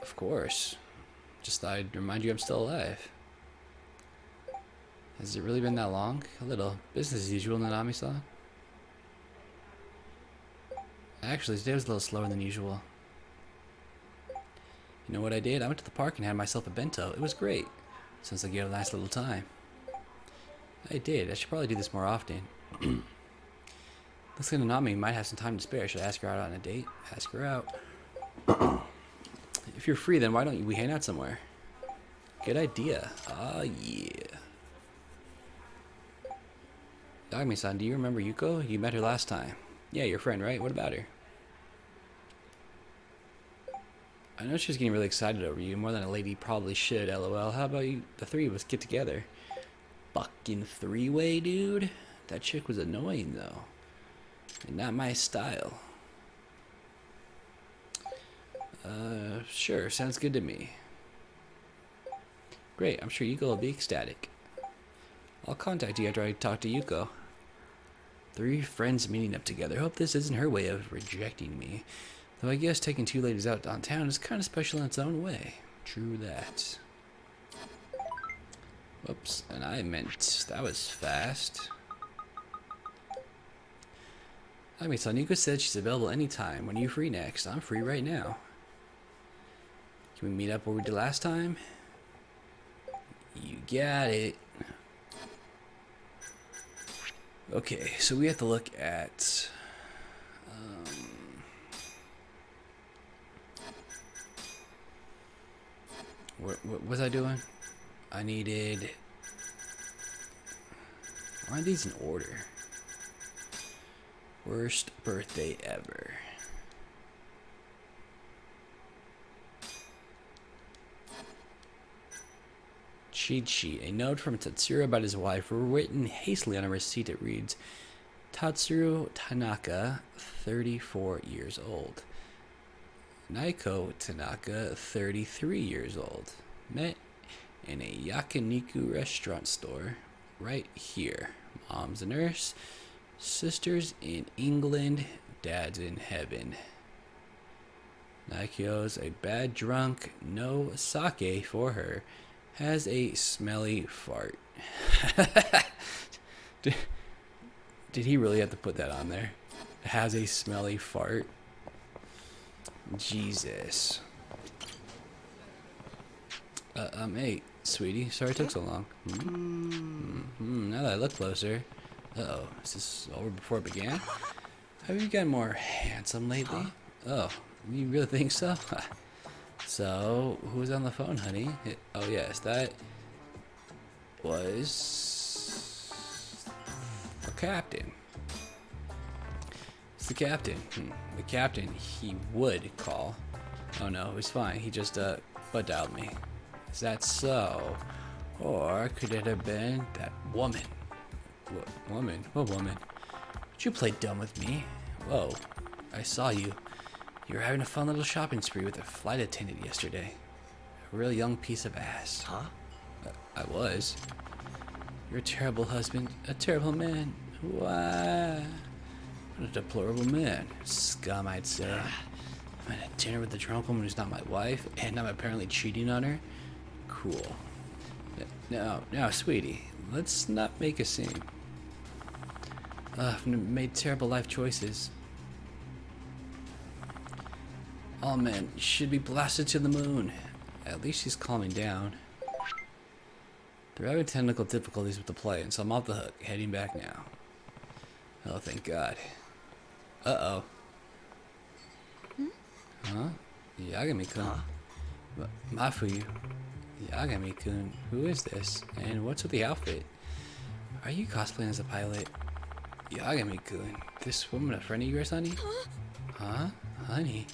Of course. Just thought I'd remind you I'm still alive. Has it really been that long? A little. Business as usual, Nanami-san. Actually, today was a little slower than usual. You know what I did? I went to the park and had myself a bento. It was great. Sounds like you had a nice little time. I did. I should probably do this more often. Looks like Nanami might have some time to spare. Should I ask her out on a date? Ask her out. If you're free, then why don't we hang out somewhere? Good idea. Ah, yeah. Dagmi-san, do you remember Yuko? You met her last time. Yeah, your friend, right? What about her? I know she was getting really excited over you, more than a lady probably should, lol. How about you, the three of us get together? Fucking three-way, dude? That chick was annoying, though. And not my style. Sure, sounds good to me. Great, I'm sure Yuko will be ecstatic. I'll contact you after I talk to Yuko. Three friends meeting up together. Hope this isn't her way of rejecting me. Though I guess taking two ladies out downtown is kind of special in its own way. True that. Whoops, and I meant that was fast. I mean, Yuko said she's available anytime. When are you free next? I'm free right now. Can we meet up where we did last time? You got it. Okay, so we have to look at what was I doing? I needed, why are these in order? Worst birthday ever. Cheat sheet. A note from Tatsuro about his wife, written hastily on a receipt. It reads, Tatsuro Tanaka, 34 years old. Naiko Tanaka, 33 years old. Met in a yakiniku restaurant store right here. Mom's a nurse. Sisters in England. Dad's in heaven. Naiko's a bad drunk. No sake for her. Has a smelly fart. Did he really have to put that on there? Has a smelly fart. Jesus. Hey, sweetie. Sorry it took so long. Now that I look closer. Uh-oh. Is this over before it began? Have you gotten more handsome lately? Oh, you really think so? So, who's on the phone, honey? Oh, yes, that was the captain. It's the captain. The captain, he would call. Oh, no, it was fine. He just, butt dialed me. Is that so? Or could it have been that woman? What woman? What woman? Did you play dumb with me? Whoa, I saw you. You were having a fun little shopping spree with a flight attendant yesterday. A real young piece of ass. Huh? I was. You're a terrible husband. A terrible man. Why? What a deplorable man. Scum, I'd say. I'm at dinner with a drunk woman who's not my wife, and I'm apparently cheating on her? Cool. Now, sweetie, let's not make a scene. I've made terrible life choices. Oh man, you should be blasted to the moon. At least she's calming down. They're having technical difficulties with the plane, so I'm off the hook, heading back now. Oh, thank God. Uh-oh. Huh? Yagami-kun. Mafuyu. Yagami-kun. Who is this? And what's with the outfit? Are you cosplaying as a pilot? Yagami-kun. This woman a friend of yours, honey? Huh? Honey?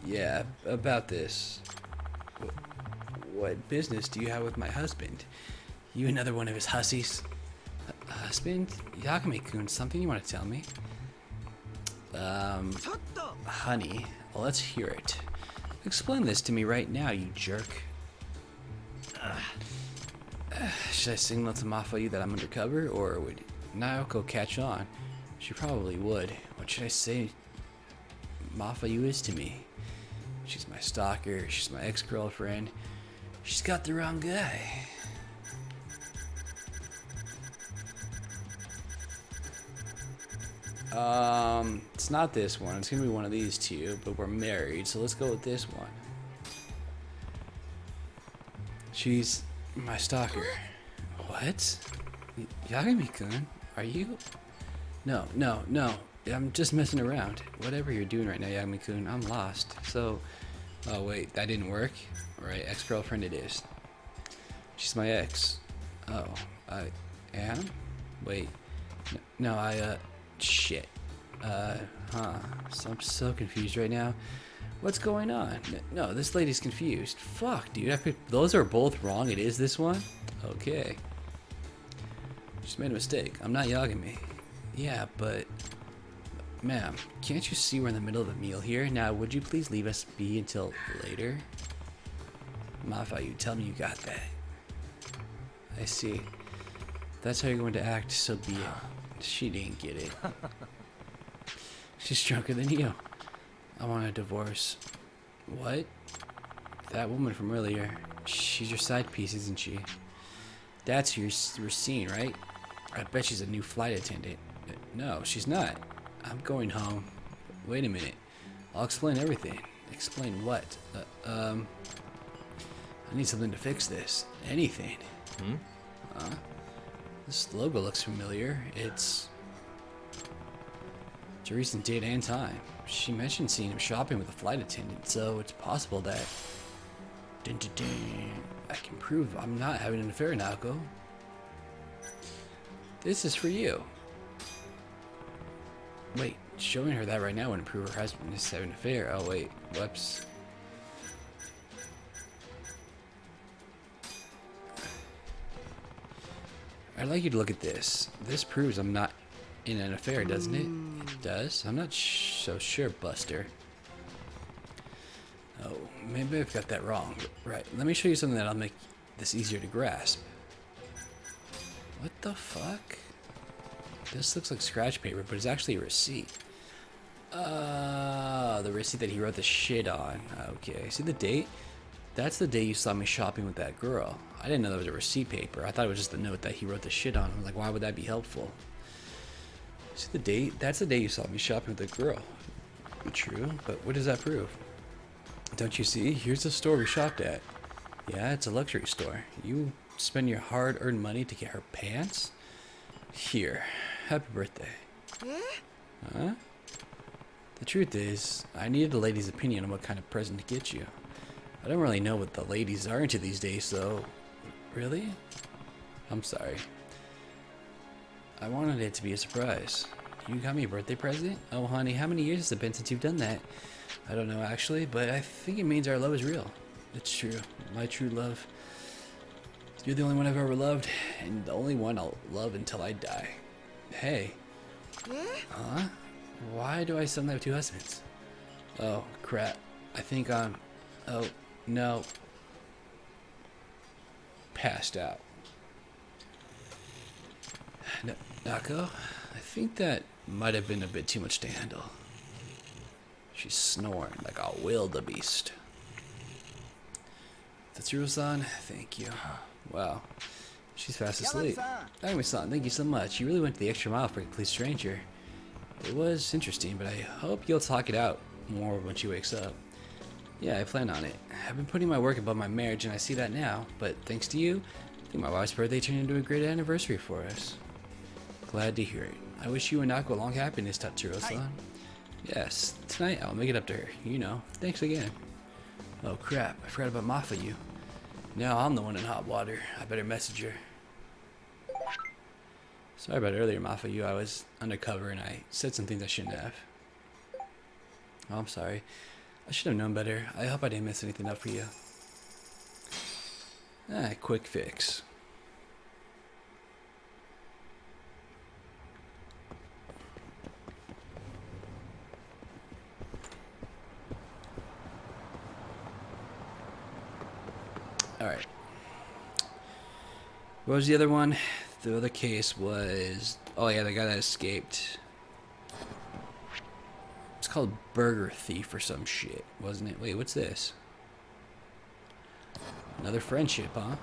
Yeah, about this. What business do you have with my husband? You another one of his hussies? Husband? Yagami-kun, something you want to tell me? Honey, well, let's hear it. Explain this to me right now, you jerk. Should I signal to Mafuyu that I'm undercover, or would Naoko catch on? She probably would. What should I say Mafuyu is to me? She's my stalker, she's my ex-girlfriend. She's got the wrong guy. It's not this one. It's gonna be one of these two, but we're married, so let's go with this one. She's my stalker. What? Yagami-kun? Are you? No. I'm just messing around. Whatever you're doing right now, Yagami-kun, I'm lost. So, oh wait, that didn't work? Alright, ex-girlfriend it is. She's my ex. Oh, I am? Wait. No, shit. So I'm so confused right now. What's going on? No, this lady's confused. Fuck, dude. I picked, those are both wrong. It is this one? Okay. Just made a mistake. I'm not Yagami. Yeah, but... Ma'am, can't you see we're in the middle of a meal here? Now, would you please leave us be until later? Mafuyu, tell me you got that. I see. That's how you're going to act, so be it. She didn't get it. She's drunker than you. I want a divorce. What? That woman from earlier. She's your side piece, isn't she? That's who you're seeing, right? I bet she's a new flight attendant. No, she's not. I'm going home. Wait a minute. I'll explain everything. Explain what? I need something to fix this. Anything. This logo looks familiar. It's a recent date and time. She mentioned seeing him shopping with a flight attendant, so it's possible that... I can prove I'm not having an affair, Naoko. This is for you. Wait, showing her that right now wouldn't prove her husband is having an affair. Oh wait, whoops. I'd like you to look at this. This proves I'm not in an affair, doesn't it? It does? I'm not so sure, Buster. Oh, maybe I've got that wrong. Right, let me show you something that'll make this easier to grasp. What the fuck? This looks like scratch paper, but it's actually a receipt. The receipt that he wrote the shit on. Okay, see the date? That's the day you saw me shopping with that girl. I didn't know that was a receipt paper. I thought it was just the note that he wrote the shit on. I was like, why would that be helpful? See the date? That's the day you saw me shopping with the girl. True, but what does that prove? Don't you see? Here's the store we shopped at. Yeah, it's a luxury store. You spend your hard-earned money to get her pants? Here. Happy birthday. Huh? The truth is, I needed the lady's opinion on what kind of present to get you. I don't really know what the ladies are into these days, so... Really? I'm sorry. I wanted it to be a surprise. You got me a birthday present? Oh, honey, how many years has it been since you've done that? I don't know, actually, but I think it means our love is real. It's true. My true love. You're the only one I've ever loved, and the only one I'll love until I die. Hey. Huh? Why do I suddenly have two husbands? Oh, crap. I think I'm... Oh, no. Passed out. Naoko, I think that might have been a bit too much to handle. She's snoring like a wildebeest. Tetsuro-san, thank you. Wow. She's fast asleep. Agami-san, thank you so much. You really went the extra mile for a complete stranger. It was interesting, but I hope you'll talk it out more when she wakes up. Yeah, I plan on it. I've been putting my work above my marriage, and I see that now. But thanks to you, I think my wife's birthday turned into a great anniversary for us. Glad to hear it. I wish you and Nako long happiness, Tatsuro-san. Yes, tonight I'll make it up to her. You know. Thanks again. Oh crap, I forgot about Mafuyu. Now I'm the one in hot water. I better message her. Sorry about earlier, Mafuyu. I was undercover and I said some things I shouldn't have. Oh, I'm sorry. I should have known better. I hope I didn't mess anything up for you. Ah, quick fix. Alright. What was the other one? The other case was... Oh yeah, the guy that escaped. It's called Burger Thief or some shit, wasn't it? Wait, what's this? Another friendship, huh?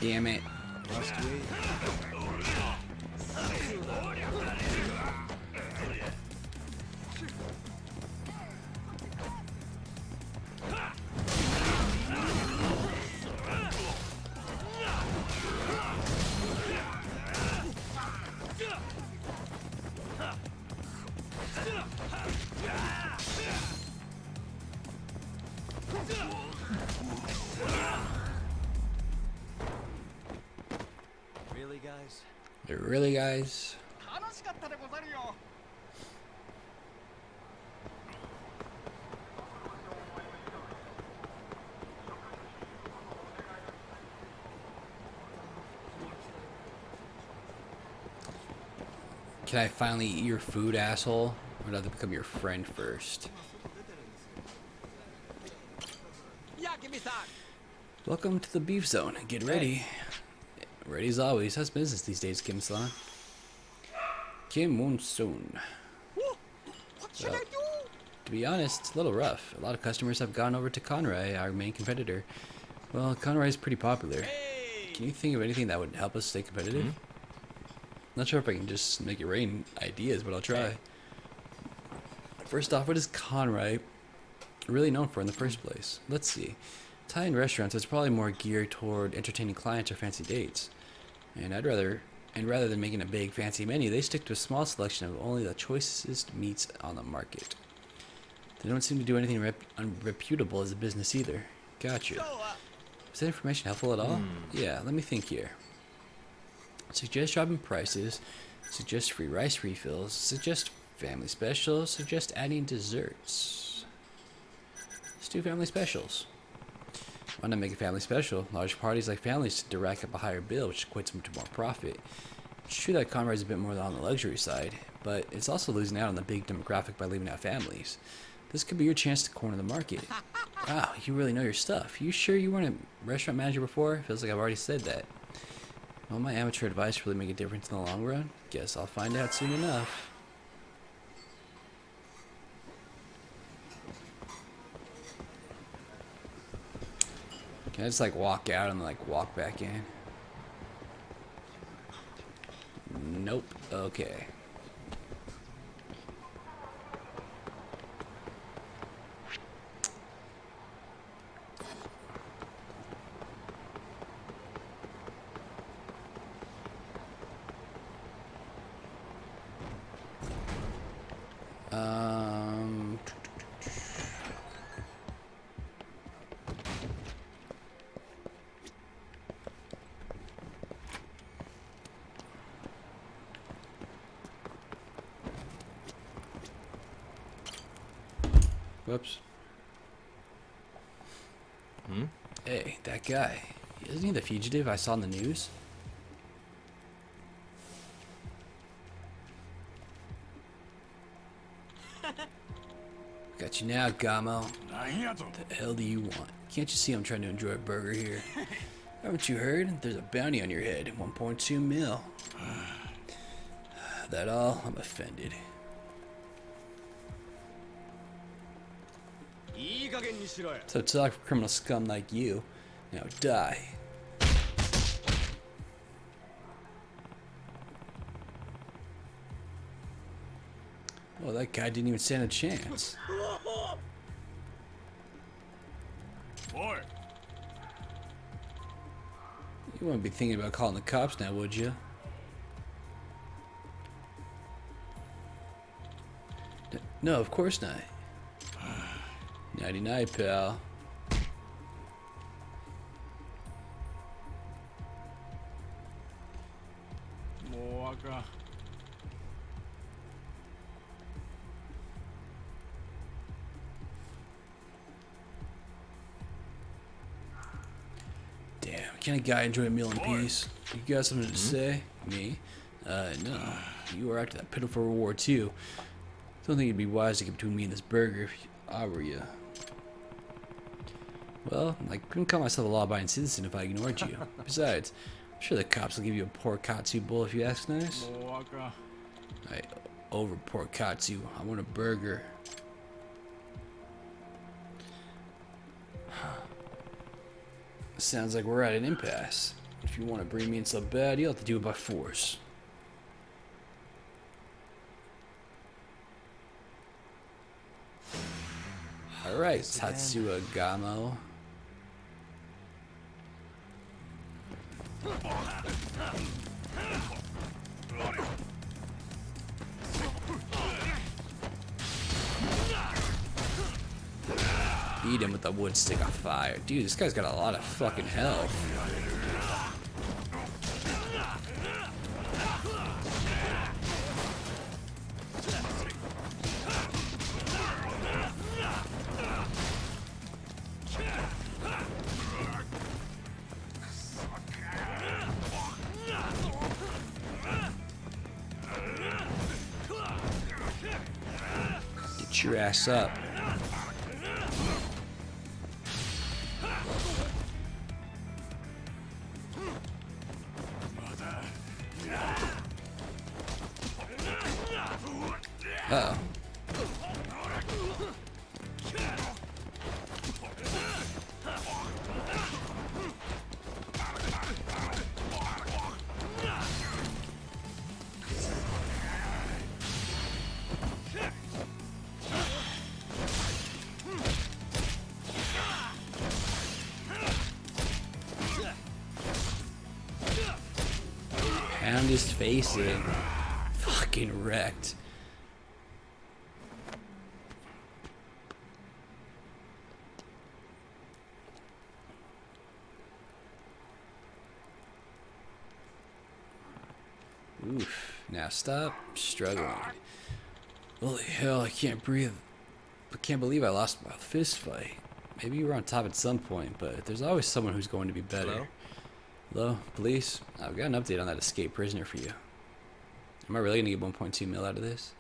Damn it. Must we? Really, guys? Really, guys? Can I finally eat your food, asshole? Or do I have to become your friend first? Welcome to the beef zone. Get ready. Ready as always. How's business these days, Kim-san? Kim Moon-soon. Well, to be honest, it's a little rough. A lot of customers have gone over to Conroy, our main competitor. Well, Conroy is pretty popular. Can you think of anything that would help us stay competitive? Not sure if I can just make it rain ideas, but I'll try. First off, what is Conroy really known for in the first place? Let's see. Italian restaurants, it's probably more geared toward entertaining clients or fancy dates. And rather than making a big fancy menu, they stick to a small selection of only the choicest meats on the market. They don't seem to do anything unreputable as a business either. Gotcha. Is that information helpful at all? Yeah, let me think here. Suggest dropping prices, suggest free rice refills, suggest family specials, suggest adding desserts. Let's do family specials. Why not make a family special? Large parties like families tend to rack up a higher bill, which equates them to more profit. It's true that Conroy's a bit more on the luxury side, but it's also losing out on the big demographic by leaving out families. This could be your chance to corner the market. Wow, you really know your stuff. You sure you weren't a restaurant manager before? Feels like I've already said that. Will my amateur advice really make a difference in the long run? Guess I'll find out soon enough. Can I just like walk out and like walk back in? Nope. Okay. Whoops. Hey, that guy. Isn't he the fugitive I saw in the news? Got you now, Gamo. What the hell do you want? Can't you see I'm trying to enjoy a burger here? Haven't you heard? There's a bounty on your head. 1.2 mil. That all? I'm offended. So talk for criminal scum like you. Now die. Well, that guy didn't even stand a chance. Boy. You wouldn't be thinking about calling the cops now, would you? No, of course not. 99, pal. Damn, can a guy enjoy a meal in peace? You got something to say? Me? No. You were after that pitiful reward too. Don't think it'd be wise to get between me and this burger if I were you. Well, I couldn't call myself a law-abiding citizen if I ignored you. Besides, I'm sure the cops will give you a pork katsu bowl if you ask nice. Over pork katsu. I want a burger. Sounds like we're at an impasse. If you want to bring me in so bad, you'll have to do it by force. Alright, Tatsuya Gamo. Beat him with the wood stick of fire. Dude, this guy's got a lot of fucking health. Get your ass up. Uh-oh. Pound his face in. Fucking wrecked. Oof. Now stop struggling. Holy hell, I can't breathe. I can't believe I lost my fist fight. Maybe you were on top at some point, but there's always someone who's going to be better. Hello? Hello, police? I've got an update on that escaped prisoner for you. Am I really gonna get 1.2 mil out of this?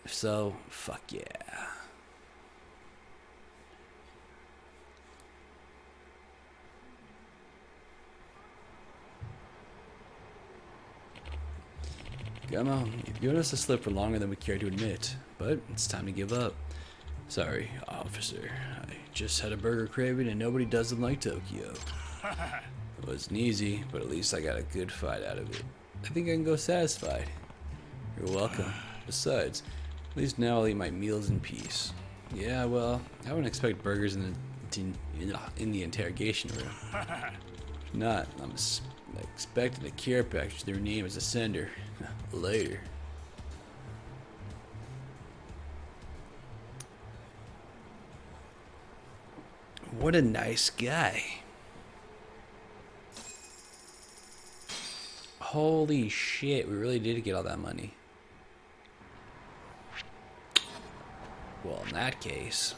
If so, fuck yeah. Gamo, you've given us a slip for longer than we care to admit, but it's time to give up. Sorry, officer. I just had a burger craving and nobody does them like Tokyo. It wasn't easy, but at least I got a good fight out of it. I think I can go satisfied. You're welcome. Besides, at least now I'll eat my meals in peace. Yeah, well, I wouldn't expect burgers in the interrogation room. If not, I'm expecting a care package with their name as a sender. Later. What a nice guy. Holy shit, we really did get all that money. Well, in that case...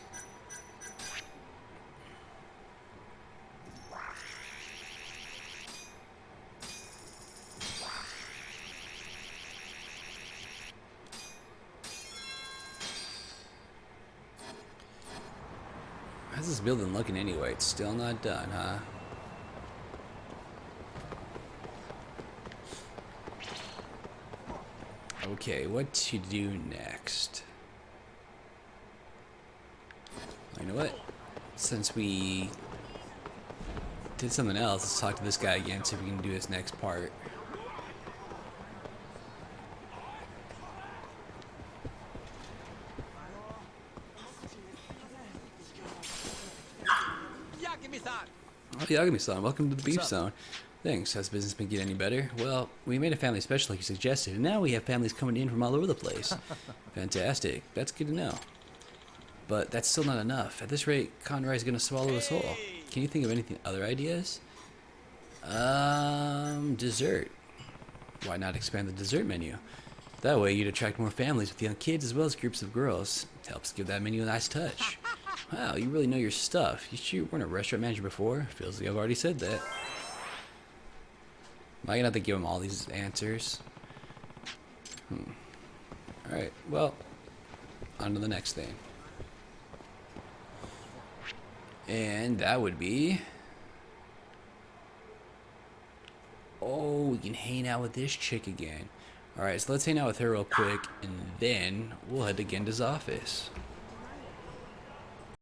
How's this building looking anyway? It's still not done, huh? Okay, what to do next? You know what? Since we did something else, let's talk to this guy again, see if we can do his next part. Oh, Yagami-san, welcome to the Beef Zone. Thanks. Has business been getting any better? Well, we made a family special like you suggested, and now we have families coming in from all over the place. Fantastic. That's good to know. But that's still not enough. At this rate, Conroy's gonna swallow us whole. Can you think of anything other ideas? Dessert. Why not expand the dessert menu? That way you'd attract more families with young kids as well as groups of girls. It helps give that menu a nice touch. Wow, you really know your stuff. You sure you weren't a restaurant manager before? Feels like I've already said that. Am I gonna have to give him all these answers? Alright, well, on to the next thing. And that would be... Oh, we can hang out with this chick again. Alright, so let's hang out with her real quick, and then we'll head to Genda's office.